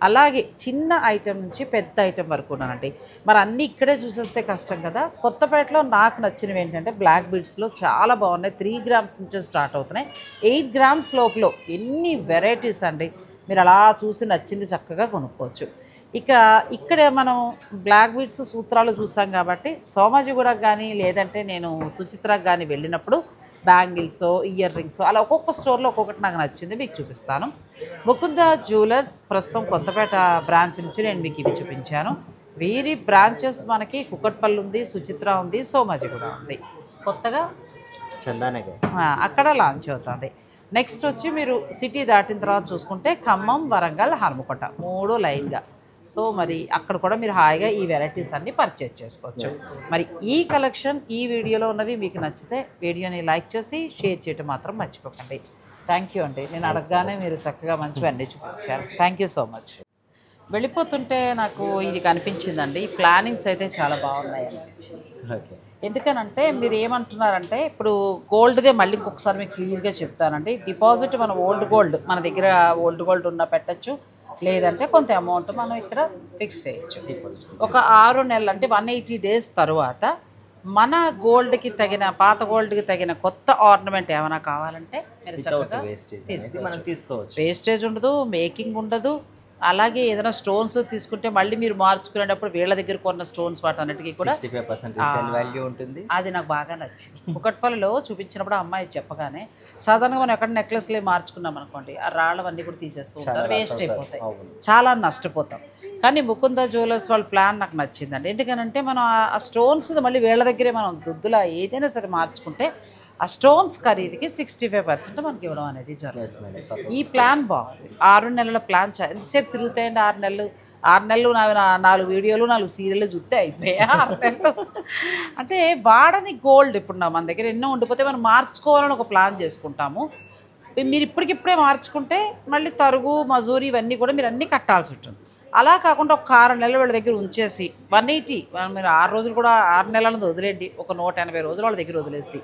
అలాగే చిన్న ఐటెం నుంచి పెద్ద ఐటెం వరకు ఉన్నానండి. మరి అన్నీ ఇక్కడే చూసేస్తే కష్టం కదా. కొత్తపేటలో నాకు నచ్చినవి ఏంటంటే బ్లాక్ బీడ్స్లో చాలా బాగున్నాయి. 3 grams నుంచి స్టార్ట్ అవుతున్నాయి. 8 grams లోపల ఎన్ని వెరైటీస్ అండి. మీరు అలా చూసి నచ్చింది చక్కగా కొనుక్కోవచ్చు. ఇక ఇక్కడ మనం బ్లాక్ బీడ్స్ సూత్రాలు చూసాం కాబట్టి సోమాజిగూడ కానీ లేదంటే నేను సుచిత్రకు కానీ వెళ్ళినప్పుడు బ్యాంగిల్స్, ఇయర్ రింగ్స్ అలా ఒక్కొక్క స్టోర్లో ఒక్కొక్కటి నాకు నచ్చింది మీకు చూపిస్తాను. ముకుంద జ్యువెలర్స్ ప్రస్తుతం కొత్తపేట బ్రాంచ్ నుంచి నేను మీకు ఇవి చూపించాను. వీరి బ్రాంచెస్ మనకి కుకట్పల్లి ఉంది, సుచిత్ర ఉంది, సోమాజిగూడ ఉంది, కొత్తగా చందానగర్ అక్కడ లాంచ్ అవుతుంది. నెక్స్ట్ వచ్చి మీరు సిటీ దాటిన తర్వాత చూసుకుంటే ఖమ్మం, వరంగల్, హనుమకొండ 3 లైన్గా. సో మరి అక్కడ కూడా మీరు హాయిగా ఈ వెరైటీస్ అన్నీ పర్చేజ్ చేసుకోవచ్చు. మరి ఈ కలెక్షన్ ఈ వీడియోలో ఉన్నవి మీకు నచ్చితే వీడియోని లైక్ చేసి షేర్ చేయటం మాత్రం మర్చిపోకండి. థ్యాంక్ యూ అండి. నేను అడగగానే మీరు చక్కగా మంచివన్నీ చూపించారు. Thank you so much. వెళ్ళిపోతుంటే నాకు ఇది కనిపించిందండి, ప్లానింగ్స్ అయితే చాలా బాగున్నాయి అనిపించింది. ఎందుకనంటే మీరు ఏమంటున్నారంటే ఇప్పుడు గోల్డ్దే మళ్ళీ ఇంకొకసారి మీకు క్లియర్గా చెప్తానండి. డిపాజిట్ మన ఓల్డ్ గోల్డ్ మన దగ్గర ఓల్డ్ గోల్డ్ ఉన్నా పెట్టచ్చు, లేదంటే కొంత అమౌంట్ మనం ఇక్కడ ఫిక్స్ చేయొచ్చు. ఒక 6 నెలలు అంటే 180 days తర్వాత మన గోల్డ్కి తగిన పాత గోల్డ్కి తగిన కొత్త ఆర్నమెంట్ ఏమైనా కావాలంటే మీరు చక్కగా తీసుకోవచ్చు. వేస్టేజ్ ఉండదు, మేకింగ్ ఉండదు. అలాగే ఏదైనా స్టోన్స్ తీసుకుంటే మళ్ళీ మీరు మార్చుకునేటప్పుడు వీళ్ళ దగ్గర కొన్న స్టోన్స్ వాటన్నిటికీ కూడా 65% రీసేల్ వాల్యూ ఉంటుంది. అది నాకు బాగా నచ్చింది. కుకట్పల్లిలో చూపించినప్పుడు అమ్మాయి చెప్పగానే సాధారణంగా మనం ఎక్కడ నెక్లెస్లే మార్చుకున్నాం అనుకోండి, ఆ రాళ్ళవన్నీ కూడా తీసేస్తూ ఉంటారు, వేస్ట్ అయిపోతాయి, చాలా నష్టపోతాం. కానీ ముకుంద జ్యువెలర్స్ వాళ్ళ ప్లాన్ నాకు నచ్చిందండి. ఎందుకనంటే మనం ఆ స్టోన్స్ మళ్ళీ వీళ్ళ దగ్గరే మనం దుద్దులా ఏదైనా సరే మార్చుకుంటే ఆ స్టోన్స్ ఖరీదుకి 65% మనకి ఇవ్వడం అనేది జరుగుతుంది. ఈ ప్లాన్ బాగుంది. 6 నెలల ప్లాన్ ఎంతసేపు తిరుగుతాయండి? 6 నెలలు 4 వీడియోలు 4 సీరియళ్ళు చూస్తే అయిపోయాయి 6 నెలలు. అంటే వాడని గోల్డ్ ఇప్పుడు మన దగ్గర ఎన్నో ఉండిపోతే మనం మార్చుకోవాలని ఒక ప్లాన్ చేసుకుంటాము. మీరు ఇప్పటికిప్పుడే మార్చుకుంటే మళ్ళీ తరుగు, మజూరి ఇవన్నీ కూడా మీరు అన్నీ కట్టాల్సి ఉంటుంది. అలా కాకుండా ఒక 6 నెలలు వాళ్ళ దగ్గర ఉంచేసి 180 మీరు 6 రోజులు కూడా 6 నెలలను వదిలేండి, ఒక 180 రోజులు వాళ్ళ దగ్గర వదిలేసి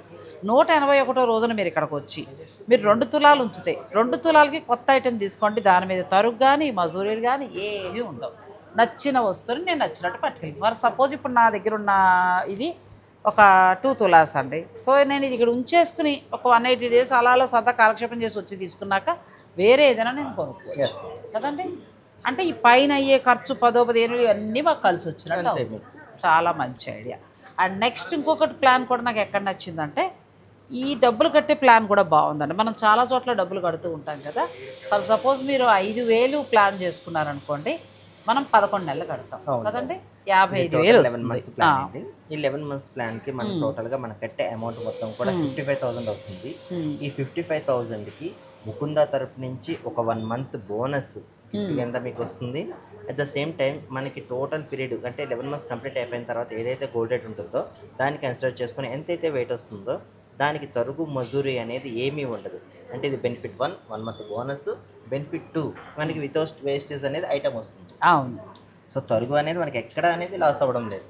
181 రోజున మీరు ఇక్కడికి వచ్చి మీరు 2 తులాలు ఉంచితే 2 తులాలకి కొత్త ఐటెం తీసుకోండి. దాని మీద తరుగు కానీ మజూరీలు కానీ ఏమీ ఉండవు. నచ్చిన వస్తువుని నేను నచ్చినట్టు పట్టుకెళ్ళి మరి సపోజ్ ఇప్పుడు నా దగ్గర ఉన్న ఇది ఒక 2 తులాస్ అండి. సో నేను ఇది ఇక్కడ ఉంచేసుకుని ఒక 180 డేస్ అలా సరదా కాలక్షేపం చేసి వచ్చి తీసుకున్నాక వేరే ఏదైనా నేను కొనుక్కోవచ్చు కదండి. అంటే ఈ పైన అయ్యే ఖర్చు 10-15 ఇవన్నీ మాకు కలిసి వచ్చినట్టు అవుతుంది. చాలా మంచి ఐడియా. అండ్ నెక్స్ట్ ఇంకొకటి ప్లాన్ కూడా నాకు ఎక్కడ నచ్చిందంటే ఈ డబ్బులు కట్టే ప్లాన్ కూడా బాగుందండి. మనం చాలా చోట్ల డబ్బులు కడుతూ ఉంటాం కదా. ఫర్ సపోజ్ మీరు 5,000 ప్లాన్ చేసుకున్నారనుకోండి, మనం 11 నెలలు కడతాం కదండి, 55,000 వస్తుంది. ఈ 11 మంత్స్ ప్లాన్కి మనం టోటల్గా మనం కట్టే అమౌంట్ మొత్తం కూడా 55,000 అవుతుంది. ఈ 55,000కి ముకుందా తరపు నుంచి ఒక 1 మంత్ బోనస్ కింద మీకు వస్తుంది. అట్ ద సేమ్ టైం మనకి టోటల్ పీరియడ్ అంటే 11 మంత్స్ కంప్లీట్ అయిపోయిన తర్వాత ఏదైతే గోల్డ్ రేట్ ఉంటుందో దాన్ని కన్సిడర్ చేసుకుని ఎంతైతే వెయిట్ వస్తుందో దానికి తరుగు మజూరీ అనేది ఏమీ ఉండదు. అంటే ఇది బెనిఫిట్ 1 మంత్ బోనస్, బెనిఫిట్ 2 మనకి వితౌట్ వేస్టేజ్ అనేది ఐటమ్ వస్తుంది. అవును. సో తరుగు అనేది మనకి ఎక్కడ అనేది లాస్ అవ్వడం లేదు.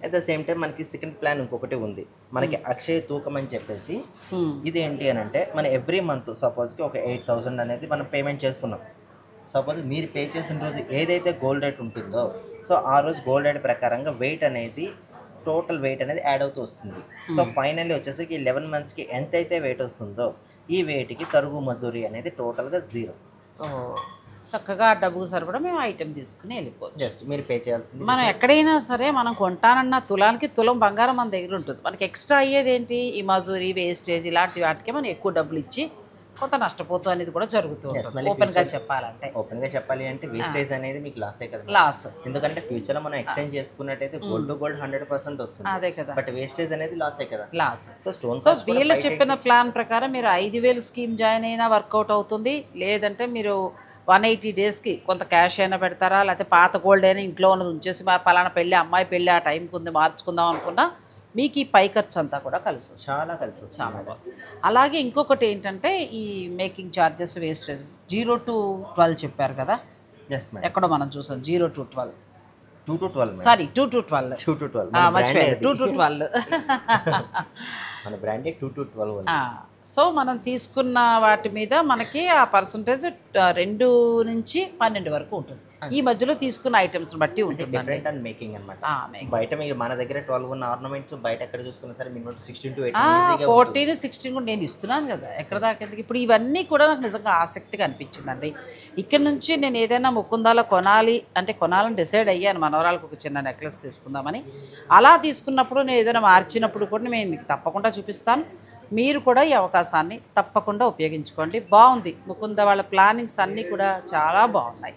అట్ ద సేమ్ టైం మనకి సెకండ్ ప్లాన్ ఇంకొకటి ఉంది, మనకి అక్షయ తూకం అని చెప్పేసి. ఇది ఏంటి అని అంటే మన ఎవ్రీ మంత్ సపోజ్కి ఒక 8,000 అనేది మనం పేమెంట్ చేసుకున్నాం. సపోజ్ మీరు పే చేసిన రోజు ఏదైతే గోల్డ్ రేట్ ఉంటుందో సో ఆ రోజు గోల్డ్ రేట్ ప్రకారంగా వెయిట్ అనేది టోటల్ వెయిట్ అనేది యాడ్ అవుతూ వస్తుంది. సో ఫైనల్లీ వచ్చేసరికి 11 మంత్స్కి ఎంతైతే వెయిట్ వస్తుందో ఈ వెయిట్కి తరుగు మజూరీ అనేది టోటల్గా 0. చక్కగా ఆ డబ్బుకు సరిపడా మేము ఐటెం తీసుకుని వెళ్ళిపోవచ్చు. జస్ట్ మీరు పే చేయాల్సింది. మనం ఎక్కడైనా సరే మనం కొంటానన్న తులానికి తులం బంగారం మన దగ్గర ఉంటుంది. మనకి ఎక్స్ట్రా అయ్యేది ఏంటి, ఈ మజూరీ వేస్టేజ్ ఇలాంటి వాటికే మనం ఎక్కువ డబ్బులు ఇచ్చి కొంత నష్టపోతూ అనేది కూడా జరుగుతూ ఉంటుంది. ఓపెన్గా చెప్పాలి అంటే వేస్టేజ్ అనేది మీకు లాసే కదా, లాస్. ఎందుకంటే ఫ్యూచర్లో మనం ఎక్స్చేంజ్ చేసుకున్నట్టయితే గోల్డ్ టు గోల్డ్ 100% వస్తుంది. అదే కదా, బట్ వేస్టేజ్ అనేది లాసే కదా, లాస్. సో వీళ్ళు చెప్పిన ప్లాన్ ప్రకారం మీరు 5,000 స్కీమ్ జాయిన్ అయినా వర్కౌట్ అవుతుంది. లేదంటే మీరు 180 డేస్కి కొంత క్యాష్ అయినా పెడతారా, లేకపోతే పాత గోల్డ్ అయినా ఇంట్లో ఉన్నది ఉంచేసి పలానా పెళ్ళి అమ్మాయి పెళ్ళి ఆ టైంకి ఉంది మార్చుకుందాం అనుకున్నా మీకు ఈ పై ఖర్చు అంతా కూడా కలిసి వస్తుంది. చాలా కలిసి వస్తుంది. చాలా బాగుంది. అలాగే ఇంకొకటి ఏంటంటే ఈ మేకింగ్ ఛార్జెస్ వేస్టేజ్ 0 to 12 చెప్పారు కదా. ఎక్కడో మనం చూసాం 0 to 12 2 to 12 సారీ 2 to 12 మర్చిపోయారు 2 to 12 మన బ్రాండే 2 to 12. సో మనం తీసుకున్న వాటి మీద మనకి ఆ పర్సంటేజ్ 2 నుంచి 12 వరకు ఉంటుంది. ఈ మధ్యలో తీసుకున్న ఐటమ్స్ బట్టి ఉంటుంది. మేకింగ్ అన్నమాట. బయట మీరు మన దగ్గర 12 ఉన్న ఆర్నమెంట్స్ బయట ఎక్కడ చూసుకున్నా సరే మినిమం 16 to 18 14 16 కూడా నేను ఇస్తున్నాను కదా, ఎక్కడ దాకా. ఇప్పుడు ఇవన్నీ కూడా నాకు నిజంగా ఆసక్తిగా అనిపించిందండి. ఇక్కడ నుంచి నేను ఏదైనా ముకుందాలో కొనాలని డిసైడ్ అయ్యాను. మనవరాలకు ఒక చిన్న నెక్లెస్ తీసుకుందామని. అలా తీసుకున్నప్పుడు నేను ఏదైనా మార్చినప్పుడు కూడా నేను మీకు తప్పకుండా చూపిస్తాను. మీరు కూడా ఈ అవకాశాన్ని తప్పకుండా ఉపయోగించుకోండి. బాగుంది ముకుంద వాళ్ళ ప్లానింగ్స్ అన్నీ కూడా చాలా బాగున్నాయి.